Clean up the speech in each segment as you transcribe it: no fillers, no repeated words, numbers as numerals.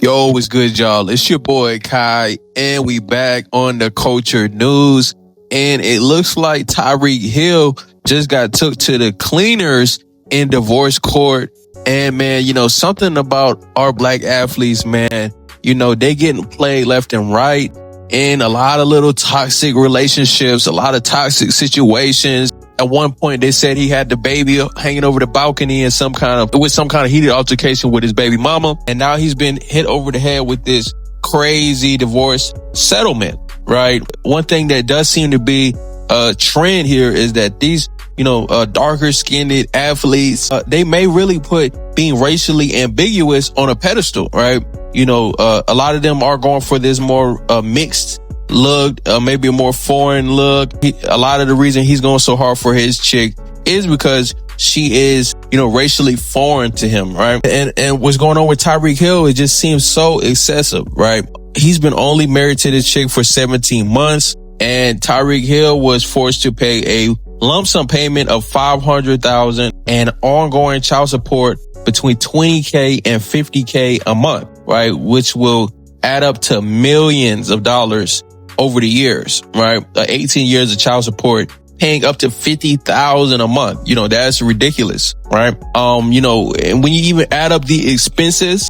Yo, what's good, y'all? It's your boy Kai, and we back on the culture news. And it looks like Tyreek Hill just got took to the cleaners in divorce court. And man, something about our black athletes, man, they getting played left and right in a lot of little toxic relationships, a lot of toxic situations. At one point, they said he had the baby hanging over the balcony in some kind of heated altercation with his baby mama. And now he's been hit over the head with this crazy divorce settlement, right? One thing that does seem to be a trend here is that these, darker skinned athletes, they may really put being racially ambiguous on a pedestal, right? A lot of them are going for this more mixed look, maybe a more foreign look. A lot of the reason he's going so hard for his chick is because she is, racially foreign to him, right? And what's going on with Tyreek Hill, it just seems so excessive, right? He's been only married to this chick for 17 months, and Tyreek Hill was forced to pay a lump sum payment of $500,000 and ongoing child support between $20K and $50K a month, right? Which will add up to millions of dollars over the years, right? 18 years of child support, paying up to $50,000 a month. That's ridiculous, right? And when you even add up the expenses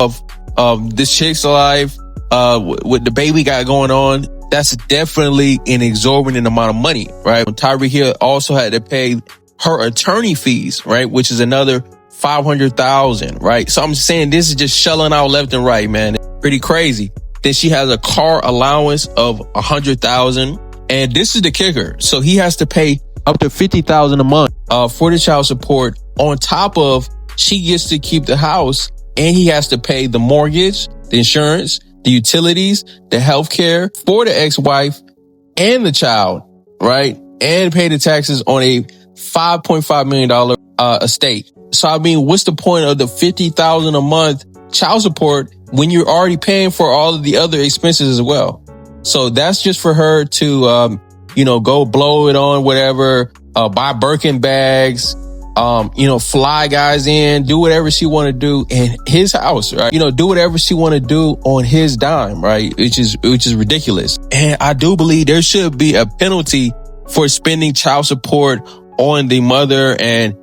of this chick's life, with the baby got going on, that's definitely an exorbitant amount of money, right? Tyreek Hill also had to pay her attorney fees, right? Which is another $500,000, right? So I'm saying this is just shelling out left and right, man. Pretty crazy. Then she has a car allowance of $100,000. And this is the kicker. So he has to pay up to $50,000 a month, for the child support. On top of, she gets to keep the house, and he has to pay the mortgage, the insurance, the utilities, the healthcare for the ex-wife and the child, right? And pay the taxes on a $5.5 million estate. So I mean, what's the point of the $50,000 a month child support when you're already paying for all of the other expenses as well? So that's just for her to, go blow it on whatever, buy Birkin bags, fly guys in, do whatever she want to do in his house, right? Do whatever she want to do on his dime, right? Which is ridiculous. And I do believe there should be a penalty for spending child support on the mother and,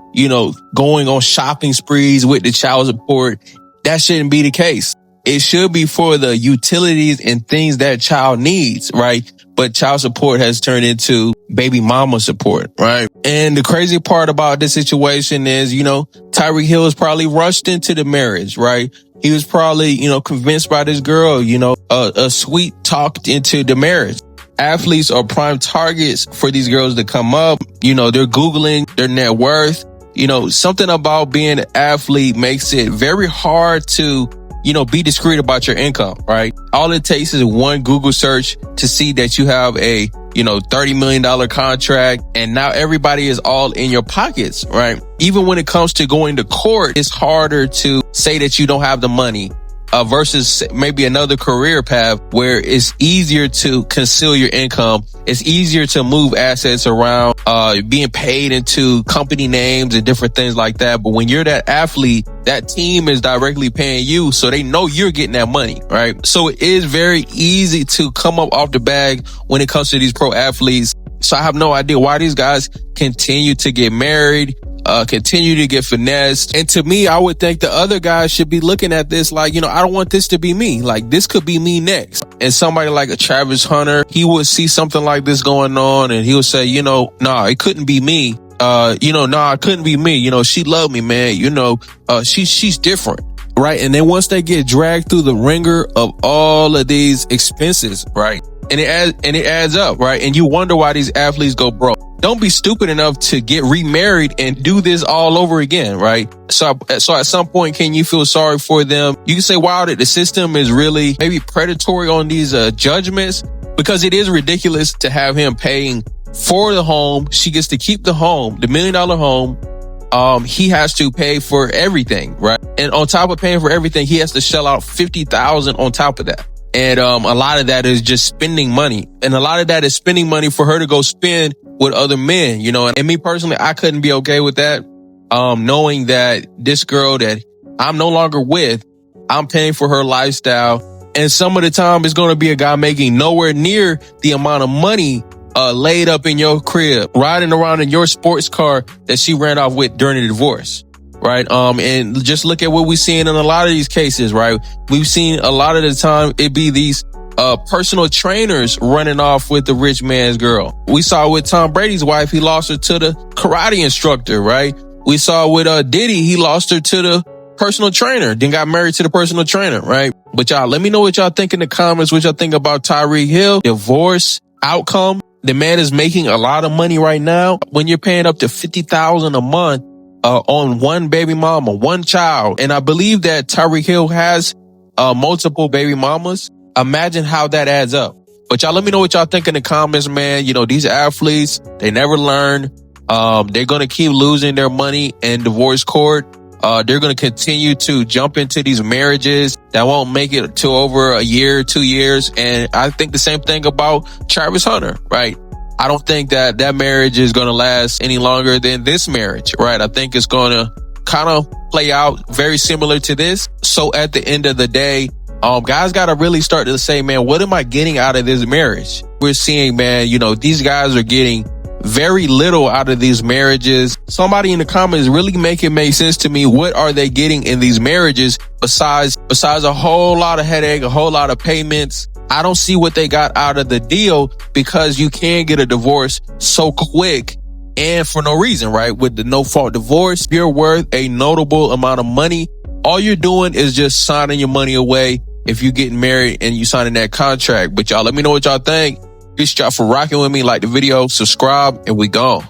going on shopping sprees with the child support. That shouldn't be the case. It should be for the utilities and things that child needs, right? But child support has turned into baby mama support, right? And the crazy part about this situation is, Tyreek Hill was probably rushed into the marriage, right? He was probably, convinced by this girl, a sweet talked into the marriage. Athletes are prime targets for these girls to come up. They're Googling their net worth. Something about being an athlete makes it very hard to, be discreet about your income, right? All it takes is one Google search to see that you have a, $30 million contract, and now everybody is all in your pockets, right? Even when it comes to going to court, it's harder to say that you don't have the money. Versus maybe another career path where it's easier to conceal your income. It's easier to move assets around, being paid into company names and different things like that. But when you're that athlete, that team is directly paying you, so they know you're getting that money, right? So it is very easy to come up off the bag when it comes to these pro athletes. So I have no idea why these guys continue to get married, continue to get finessed. And to me, I would think the other guys should be looking at this like, I don't want this to be me. Like, this could be me next. And somebody like a Travis Hunter, he would see something like this going on and he would say, nah, it couldn't be me. It couldn't be me. She loved me, man. She's different. Right. And then once they get dragged through the ringer of all of these expenses, right? And it adds up, right? And you wonder why these athletes go broke. Don't be stupid enough to get remarried and do this all over again, right? So at some point, can you feel sorry for them? You can say, wow, that the system is really maybe predatory on these judgments, because it is ridiculous to have him paying for the home. She gets to keep the home, the $1 million home. He has to pay for everything, right? And on top of paying for everything, he has to shell out $50,000 on top of that. And a lot of that is just spending money. And a lot of that is spending money for her to go spend with other men, and me personally, I couldn't be okay with that. Knowing that this girl that I'm no longer with, I'm paying for her lifestyle. And some of the time it's going to be a guy making nowhere near the amount of money laid up in your crib, riding around in your sports car that she ran off with during the divorce. Right. And just look at what we're seeing in a lot of these cases. Right. We've seen a lot of the time it be these personal trainers running off with the rich man's girl. We saw with Tom Brady's wife, he lost her to the karate instructor. Right. We saw with Diddy, he lost her to the personal trainer, then got married to the personal trainer. Right. But y'all, let me know what y'all think in the comments, what y'all think about Tyreek Hill, divorce outcome. The man is making a lot of money right now. When you're paying up to $50,000 a month on one baby mama, one child, and I believe that Tyreek Hill has multiple baby mamas. Imagine how that adds up. But y'all, let me know what y'all think in the comments, man. You know, these athletes, they never learn. They're gonna keep losing their money in divorce court. They're going to continue to jump into these marriages that won't make it to over a year, 2 years. And I think the same thing about Travis Hunter, right? I don't think that marriage is going to last any longer than this marriage, right? I think it's going to kind of play out very similar to this. So at the end of the day, guys got to really start to say, man, what am I getting out of this marriage? We're seeing, man, you know, these guys are getting very little out of these marriages. Somebody in the comments really make it make sense to me. What are they getting in these marriages besides a whole lot of headache, a whole lot of payments? I don't see what they got out of the deal, because you can get a divorce so quick and for no reason, right? With the no fault divorce, you're worth a notable amount of money. All you're doing is just signing your money away if you're getting married and you signing that contract. But y'all, let me know what y'all think. Peace, y'all, for rocking with me. Like the video, subscribe, and we gone.